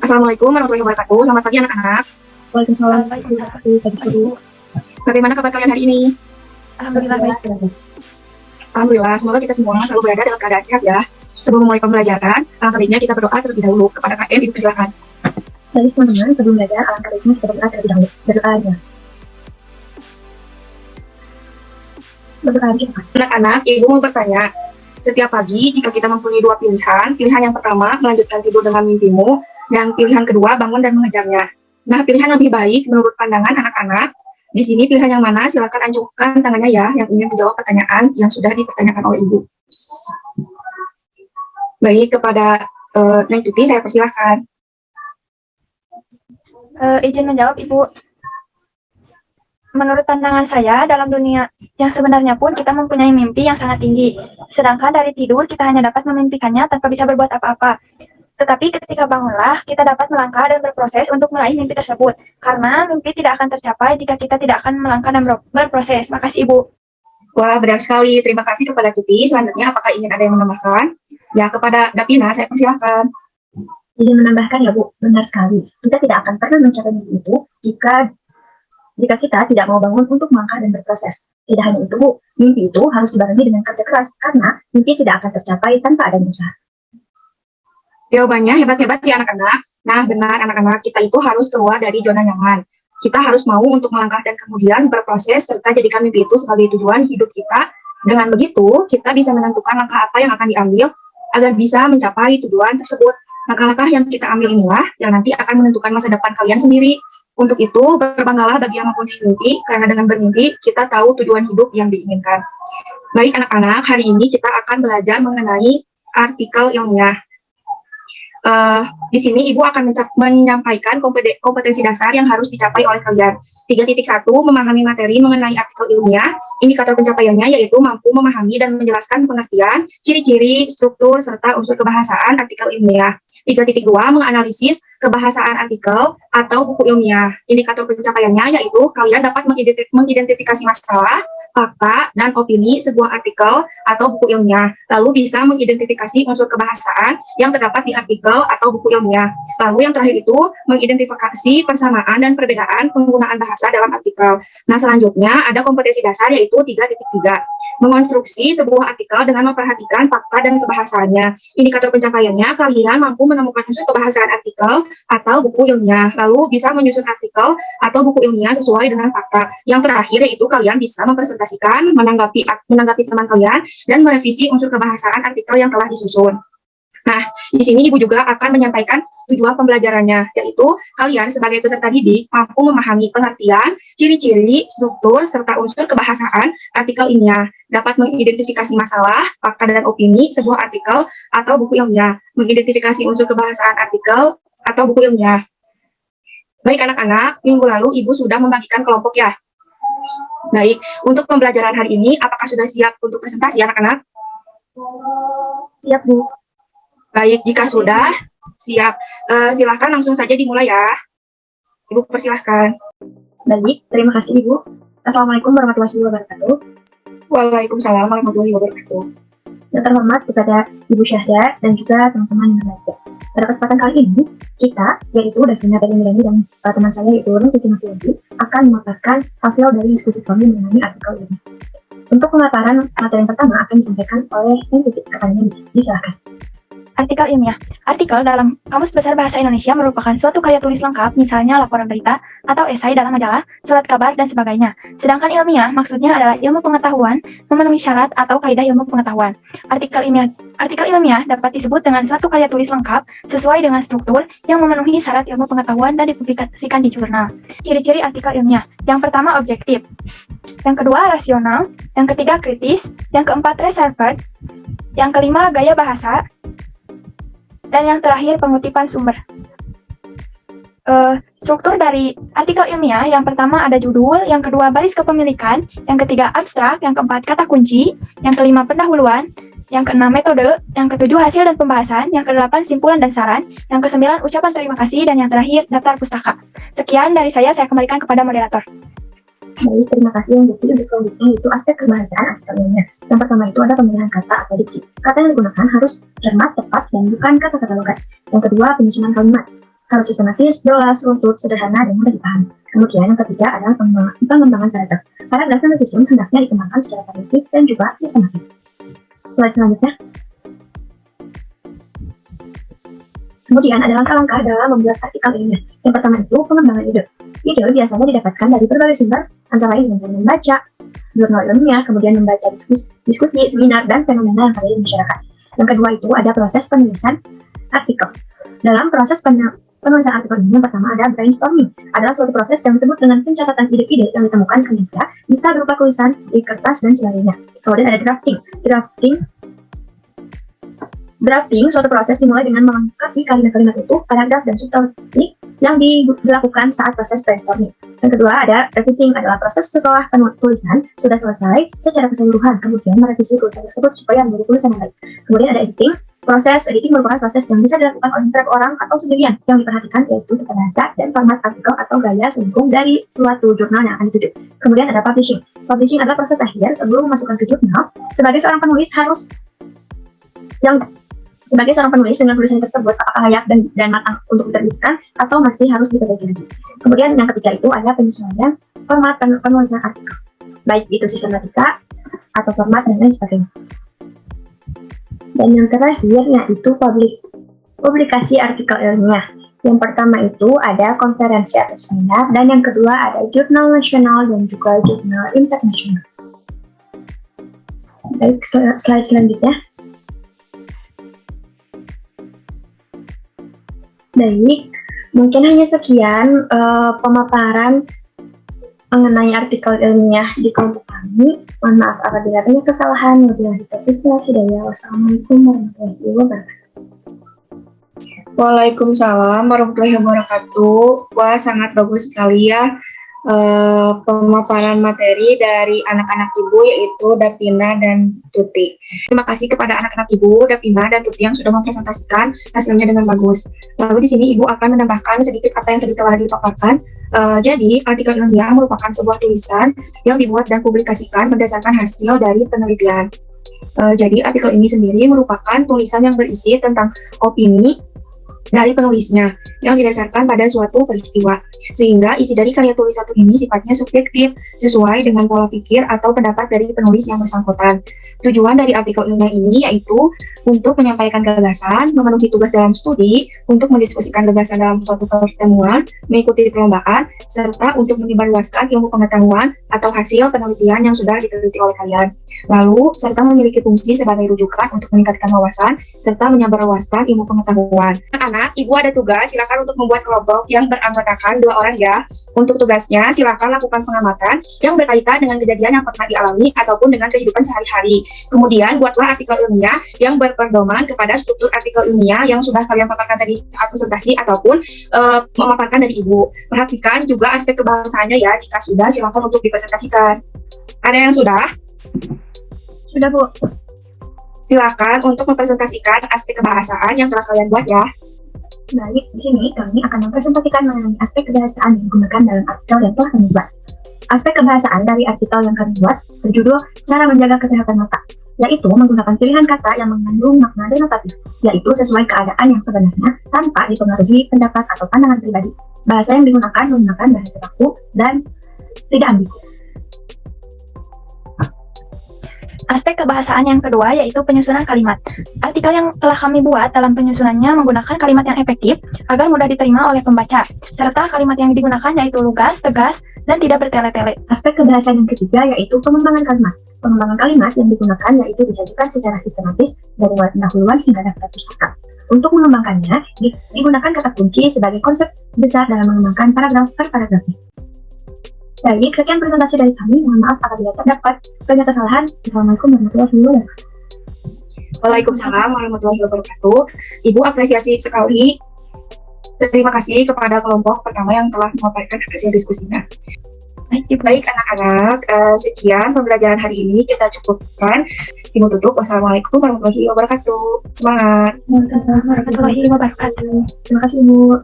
Assalamualaikum warahmatullahi wabarakatuh. Selamat pagi anak-anak. Waalaikumsalam warahmatullahi wabarakatuh. Pagi guru. Bagaimana kabar kalian hari ini? Alhamdulillah baik. Alhamdulillah, semoga kita semua selalu berada dalam keadaan sehat ya. Sebelum memulai pembelajaran, alangkah baiknya kita berdoa terlebih dahulu. Kepada KM, Ibu persilakan. Baik teman-teman, sebelum belajar alangkah baiknya kita berdoa terlebih dahulu. Berdoa aja. Berdoa aja. Anak-anak, Ibu mau bertanya. Setiap pagi, jika kita mempunyai dua pilihan, pilihan yang pertama melanjutkan tidur dengan mimpimu, dan pilihan kedua bangun dan mengejarnya. Nah, pilihan lebih baik menurut pandangan anak-anak. Di sini pilihan yang mana? Silakan ajukan tangannya ya, yang ingin menjawab pertanyaan yang sudah dipertanyakan oleh Ibu. Baik, kepada Neng Tuti, saya persilahkan. Izin menjawab, Ibu. Menurut pandangan saya, dalam dunia yang sebenarnya pun kita mempunyai mimpi yang sangat tinggi. Sedangkan dari tidur, kita hanya dapat memimpikannya tanpa bisa berbuat apa-apa. Tetapi ketika bangunlah, kita dapat melangkah dan berproses untuk meraih mimpi tersebut. Karena mimpi tidak akan tercapai jika kita tidak akan melangkah dan berproses. Makasih, Ibu. Wah, benar sekali. Terima kasih kepada Tuti. Selanjutnya, apakah ingin ada yang menambahkan? Ya, kepada Dapina, saya persilahkan. Izin menambahkan ya Bu, benar sekali. Kita tidak akan pernah mencapai mimpi itu jika kita tidak mau bangun untuk melangkah dan berproses. Tidak hanya itu Bu, mimpi itu harus dibarengi dengan kerja keras, karena mimpi tidak akan tercapai tanpa adanya usaha. Jawabannya hebat-hebat ya anak-anak. Nah, benar anak-anak, kita itu harus keluar dari zona nyaman. Kita harus mau untuk melangkah dan kemudian berproses serta jadikan mimpi itu sebagai tujuan hidup kita. Dengan begitu, kita bisa menentukan langkah apa yang akan diambil agar bisa mencapai tujuan tersebut. Langkah-langkah yang kita ambil inilah yang nanti akan menentukan masa depan kalian sendiri. Untuk itu, berbanggalah bagi yang mempunyai mimpi, karena dengan bermimpi, kita tahu tujuan hidup yang diinginkan. Baik anak-anak, hari ini kita akan belajar mengenai artikel ilmiah. Di sini Ibu akan menyampaikan kompetensi dasar yang harus dicapai oleh kalian. 3.1, memahami materi mengenai artikel ilmiah. Indikator pencapaiannya yaitu mampu memahami dan menjelaskan pengertian, ciri-ciri, struktur, serta unsur kebahasaan artikel ilmiah. 3.2, menganalisis kebahasaan artikel atau buku ilmiah. Indikator pencapaiannya yaitu kalian dapat mengidentifikasi masalah, fakta, dan opini sebuah artikel atau buku ilmiah. Lalu bisa mengidentifikasi unsur kebahasaan yang terdapat di artikel atau buku ilmiah. Lalu yang terakhir itu mengidentifikasi persamaan dan perbedaan penggunaan bahasa dalam artikel. Nah, selanjutnya ada kompetensi dasar yaitu 3.3. Mengonstruksi sebuah artikel dengan memperhatikan fakta dan kebahasaannya. Indikator pencapaiannya kalian mampu menemukan unsur kebahasaan artikel atau buku ilmiah. Lalu bisa menyusun artikel atau buku ilmiah sesuai dengan fakta. Yang terakhir yaitu kalian bisa mempresentasikan, menanggapi teman kalian, dan merevisi unsur kebahasaan artikel yang telah disusun. Nah, di sini Ibu juga akan menyampaikan tujuan pembelajarannya, yaitu kalian sebagai peserta didik mampu memahami pengertian, ciri-ciri, struktur, serta unsur kebahasaan artikel ilmiah, dapat mengidentifikasi masalah, fakta, dan opini sebuah artikel atau buku ilmiah, mengidentifikasi unsur kebahasaan artikel atau buku ilmiah. Baik anak-anak, minggu lalu Ibu sudah membagikan kelompok ya. Baik, untuk pembelajaran hari ini, apakah sudah siap untuk presentasi anak-anak? Siap Bu. Baik, jika sudah siap, silahkan langsung saja dimulai ya. Ibu persilahkan. Baik, terima kasih Ibu. Assalamualaikum warahmatullahi wabarakatuh. Waalaikumsalam warahmatullahi wabarakatuh. Yang terhormat kepada Ibu Syahda dan juga teman-teman yang belajar. Pada kesempatan kali ini, kita, yaitu Davina Pelimilani dan teman saya yaitu Rum Titi Mafianti, akan memaparkan hasil dari diskusi kami mengenai artikel ini. Untuk pemaparan materi yang pertama akan disampaikan oleh Neng Tuti, katanya disilakan. Artikel ilmiah. Artikel dalam Kamus Besar Bahasa Indonesia merupakan suatu karya tulis lengkap, misalnya laporan berita atau esai dalam majalah, surat kabar, dan sebagainya. Sedangkan ilmiah maksudnya adalah ilmu pengetahuan memenuhi syarat atau kaidah ilmu pengetahuan. Artikel ilmiah dapat disebut dengan suatu karya tulis lengkap sesuai dengan struktur yang memenuhi syarat ilmu pengetahuan dan dipublikasikan di jurnal. Ciri-ciri artikel ilmiah. Yang pertama objektif, yang kedua rasional, yang ketiga kritis, yang keempat reserved, yang kelima gaya bahasa, dan yang terakhir pengutipan sumber. Struktur dari artikel ilmiah, yang pertama ada judul, yang kedua baris kepemilikan, yang ketiga abstrak, yang keempat kata kunci, yang kelima pendahuluan, yang keenam metode, yang ketujuh hasil dan pembahasan, yang kedelapan simpulan dan saran, yang kesembilan ucapan terima kasih, dan yang terakhir daftar pustaka. Sekian dari saya kembalikan kepada moderator. Baik, terima kasih yang jadi untuk selanjutnya itu aspek kebahasaan artikelnya. Yang pertama itu ada pemilihan kata atau diksi. Kata yang digunakan harus cermat, tepat, dan bukan kata-kata logat. Yang kedua, penyusunan kalimat. Harus sistematis, jelas, runtut, sederhana, dan mudah dipahami. Kemudian yang ketiga adalah pengembangan paragraf. Paragraf dan disusun hendaknya dikembangkan secara variatif dan juga sistematis. Slide selanjutnya. Kemudian ada langkah-langkah dalam membuat artikel ilmiah. Yang pertama itu pengembangan ide. Ide biasanya didapatkan dari berbagai sumber, antara lain dengan membaca jurnal ilmiah, kemudian membaca diskusi, seminar, dan fenomena yang ada di masyarakat. Yang kedua itu ada proses penulisan artikel. Dalam proses penulisan artikel ini, yang pertama ada brainstorming. Adalah suatu proses yang disebut dengan pencatatan ide-ide yang ditemukan ke media, bisa berupa tulisan di kertas dan sebagainya. Kemudian ada drafting. Drafting suatu proses dimulai dengan melengkapi kalimat-kalimat itu, paragraf dan subtopik yang dilakukan saat proses brainstorming. Yang kedua ada revising, adalah proses setelah tulisan sudah selesai secara keseluruhan, kemudian merevisi tulisan tersebut supaya menjadi tulisan yang baik. Kemudian ada editing. Proses editing merupakan proses yang bisa dilakukan oleh beberapa orang atau sendirian. Yang diperhatikan yaitu tata bahasa dan format artikel atau gaya selingkuh dari suatu jurnal yang akan dituju. Kemudian ada publishing. Publishing adalah proses akhir sebelum memasukkan ke jurnal. Sebagai seorang penulis dengan tulisan tersebut apakah layak dan matang untuk diterbitkan atau masih harus diperbaiki lagi. Kemudian yang ketiga itu ada penyesuaian format penulisan artikel, baik itu sistematika atau format dan lain sebagainya. Dan yang terakhir yaitu publikasi artikel ilmiah. Yang pertama itu ada konferensi atau seminar, dan yang kedua ada jurnal nasional dan juga jurnal internasional. Baik, slide selanjutnya. Baik, mungkin hanya sekian pemaparan mengenai artikel ilmiah di kelompok kami. Mohon maaf apabila ada kesalahan. Wabillahi taufiq wal hidayah. Wassalamualaikum warahmatullahi wabarakatuh. Waalaikumsalam warahmatullahi wabarakatuh. Wah, sangat bagus sekali ya pemaparan materi dari anak-anak Ibu, yaitu Davina dan Tuti. Terima kasih kepada anak-anak Ibu, Davina dan Tuti yang sudah mempresentasikan hasilnya dengan bagus. Lalu di sini Ibu akan menambahkan sedikit apa yang tadi telah dipaparkan. Jadi, artikel ilmiah merupakan sebuah tulisan yang dibuat dan publikasikan berdasarkan hasil dari penelitian. Jadi, artikel ini sendiri merupakan tulisan yang berisi tentang opini dari penulisnya yang didasarkan pada suatu peristiwa, sehingga isi dari karya tulis satu ini sifatnya subjektif sesuai dengan pola pikir atau pendapat dari penulis yang bersangkutan. Tujuan dari artikel ilmiah ini yaitu untuk menyampaikan gagasan, memenuhi tugas dalam studi, untuk mendiskusikan gagasan dalam suatu pertemuan, mengikuti perlombaan, serta untuk menyebarluaskan ilmu pengetahuan atau hasil penelitian yang sudah diteliti oleh kalian. Lalu, serta memiliki fungsi sebagai rujukan untuk meningkatkan wawasan, serta menyebarluaskan ilmu pengetahuan. Anak-anak, Ibu ada tugas, silakan untuk membuat kelompok yang beranggotakan 2 orang ya. Untuk tugasnya, silakan lakukan pengamatan yang berkaitan dengan kejadian yang pernah dialami ataupun dengan kehidupan sehari-hari. Kemudian, buatlah artikel ilmiah yang berpedoman kepada struktur artikel ilmiah yang sudah kalian paparkan tadi saat presentasi ataupun memaparkan dari Ibu. Perhatikan juga aspek kebahasaannya ya. Jika sudah, silakan untuk dipresentasikan. Ada yang sudah? Sudah, Bu. Silakan untuk mempresentasikan aspek kebahasaan yang telah kalian buat ya. Baik, di sini kami akan mempresentasikan mengenai aspek kebahasaan yang digunakan dalam artikel yang telah kami buat. Aspek kebahasaan dari artikel yang kami buat berjudul Cara Menjaga Kesehatan Mata, yaitu menggunakan pilihan kata yang mengandung makna denotatif, yaitu sesuai keadaan yang sebenarnya tanpa dipengaruhi pendapat atau pandangan pribadi. Bahasa yang digunakan menggunakan bahasa baku dan tidak ambigu. Aspek kebahasaan yang kedua yaitu penyusunan kalimat. Artikel yang telah kami buat dalam penyusunannya menggunakan kalimat yang efektif agar mudah diterima oleh pembaca, serta kalimat yang digunakan yaitu lugas, tegas, dan tidak bertele-tele. Aspek kebahasaan yang ketiga yaitu pengembangan kalimat. Pengembangan kalimat yang digunakan yaitu disajikan secara sistematis dari mulai pendahuluan hingga daftar pusaka. Untuk mengembangkannya, digunakan kata kunci sebagai konsep besar dalam mengembangkan paragraf per paragrafnya. Baik, sekian presentasi dari kami. Mohon maaf apabila terdapat banyak kesalahan. Assalamualaikum warahmatullahi wabarakatuh. Waalaikumsalam warahmatullahi wabarakatuh. Ibu apresiasi sekali. Terima kasih kepada kelompok pertama yang telah memaparkan hasil diskusinya. Baik anak-anak, sekian pembelajaran hari ini kita cukupkan. Ibu tutup. Wassalamualaikum warahmatullahi wabarakatuh. Semangat. Warahmatullahi wabarakatuh. Terima kasih, Bu.